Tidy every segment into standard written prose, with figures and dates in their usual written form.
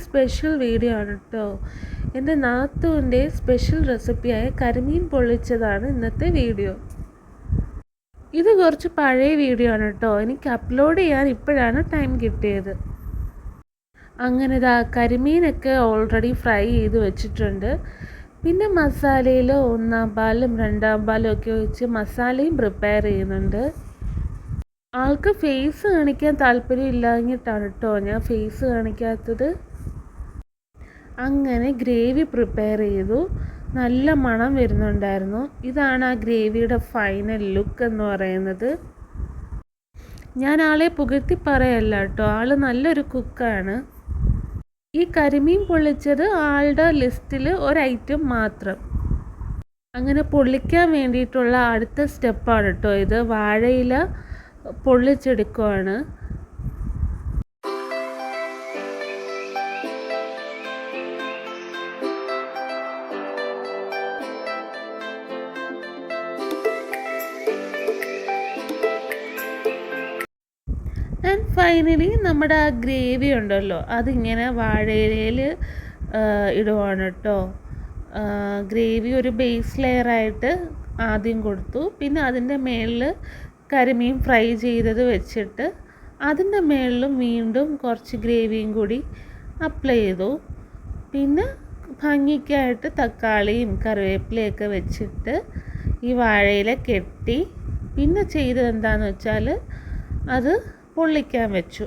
Special video ആണ് കേട്ടോ. എൻ്റെ നാത്തൂൻ്റെ സ്പെഷ്യൽ റെസിപ്പിയായ കരിമീൻ പൊള്ളിച്ചതാണ് ഇന്നത്തെ വീഡിയോ. ഇത് കുറച്ച് പഴയ വീഡിയോ ആണ് കേട്ടോ. എനിക്ക് അപ്ലോഡ് ചെയ്യാൻ ഇപ്പോഴാണ് ടൈം കിട്ടിയത്. അങ്ങനെ കരിമീനൊക്കെ ഓൾറെഡി ഫ്രൈ ചെയ്ത് വെച്ചിട്ടുണ്ട്. പിന്നെ മസാലയിൽ 1-ാം പാലും 2-ാം പാലും ഒക്കെ വെച്ച് മസാലയും പ്രിപ്പയർ ചെയ്യുന്നുണ്ട്. ആൾക്ക് ഫേസ് കാണിക്കാൻ താല്പര്യം ഇല്ലാഞ്ഞിട്ടാണ് കേട്ടോ ഞാൻ ഫേസ് കാണിക്കാത്തത്. അങ്ങനെ ഗ്രേവി പ്രിപ്പയർ ചെയ്തു. നല്ല മണം വരുന്നുണ്ടായിരുന്നു. ഇതാണ് ആ ഗ്രേവിയുടെ ഫൈനൽ ലുക്ക് എന്ന് പറയുന്നത്. ഞാൻ ആളെ പുകഴ്ത്തി പറയല്ല കേട്ടോ, ആൾ നല്ലൊരു കുക്കാണ്. ഈ കരിമീൻ പൊള്ളിച്ചത് ആളുടെ ലിസ്റ്റിൽ ഒരു ഐറ്റം മാത്രം. അങ്ങനെ പൊള്ളിക്കാൻ വേണ്ടിയിട്ടുള്ള അടുത്ത സ്റ്റെപ്പാണ് കേട്ടോ ഇത്. വാഴയില പൊള്ളിച്ചെടുക്കുവാണ്. ആൻഡ് ഫൈനലി നമ്മുടെ ആ ഗ്രേവി ഉണ്ടല്ലോ അതിങ്ങനെ വാഴയിലയിൽ ഇടുവാണ് കേട്ടോ. ഗ്രേവി ഒരു ബേസ് ലെയറായിട്ട് ആദ്യം കൊടുത്തു. പിന്നെ അതിൻ്റെ മേളിൽ കരിമീൻ ഫ്രൈ ചെയ്തത് വെച്ചിട്ട് അതിൻ്റെ മേളിലും വീണ്ടും കുറച്ച് ഗ്രേവിയും കൂടി അപ്ലൈ ചെയ്തു. പിന്നെ ഭംഗിക്കായിട്ട് തക്കാളിയും കറിവേപ്പിലയൊക്കെ വെച്ചിട്ട് ഈ വാഴയില കെട്ടി പിന്നെ ചെയ്തത് എന്താണെന്ന് വെച്ചാൽ അത് പൊള്ളിക്കാൻ വെച്ചു.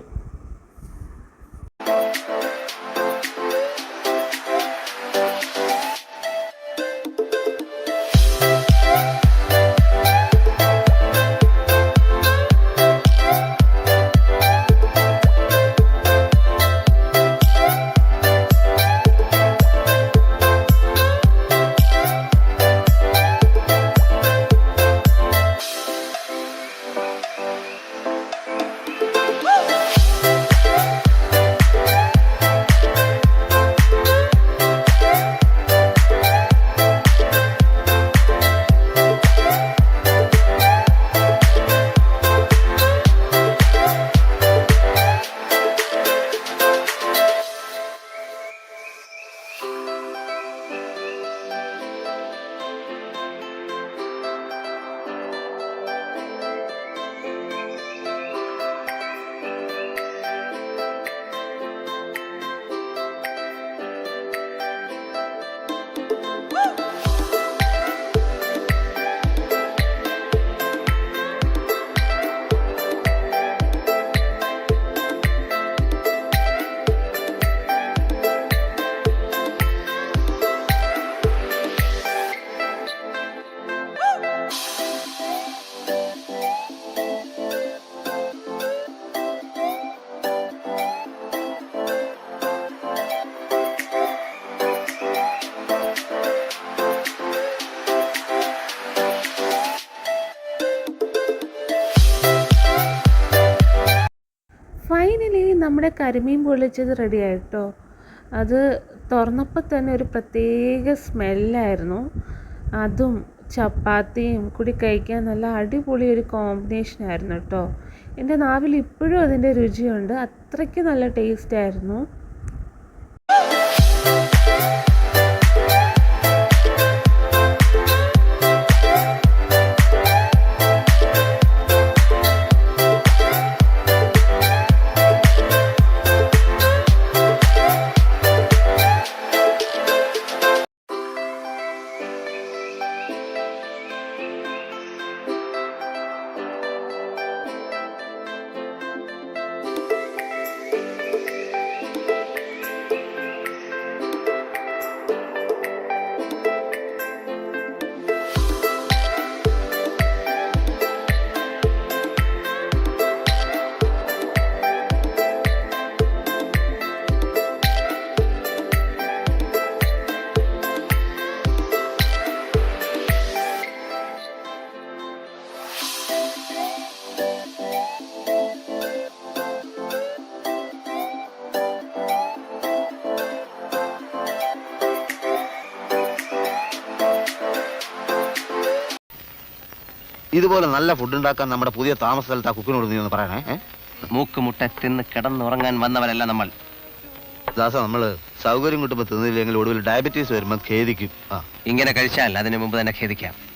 ഫൈനലി നമ്മുടെ കരിമീൻ പൊള്ളിച്ചത് റെഡി ആയിട്ടോ. അത് തുറന്നപ്പോൾ തന്നെ ഒരു പ്രത്യേക സ്മെല്ലായിരുന്നു. അതും ചപ്പാത്തിയും കൂടി കഴിക്കാൻ നല്ല അടിപൊളി ഒരു കോമ്പിനേഷനായിരുന്നു കേട്ടോ. എൻ്റെ നാവിൽ ഇപ്പോഴും അതിൻ്റെ രുചിയുണ്ട്. അത്രയ്ക്ക് നല്ല ടേസ്റ്റ് ആയിരുന്നു. ഇതുപോലെ നല്ല ഫുഡ് ഉണ്ടാക്കാൻ നമ്മുടെ പുതിയ താമസ സ്ഥലത്ത് ആ കുക്കിനോട് നീ ഒന്ന് പറയണേ. മൂക്ക് മുട്ട തിന്ന് കിടന്നുറങ്ങാൻ വന്നവരല്ല നമ്മൾ. ദാസ നമ്മള് സൗകര്യം കിട്ടുമ്പോ തിന്നില്ലെങ്കിൽ ഒടുവിൽ ഡയബറ്റീസ് വരുമ്പോ ഖേദിക്കും. ഇങ്ങനെ കഴിച്ചാൽ അതിനു മുമ്പ് തന്നെ ഖേദിക്കാം.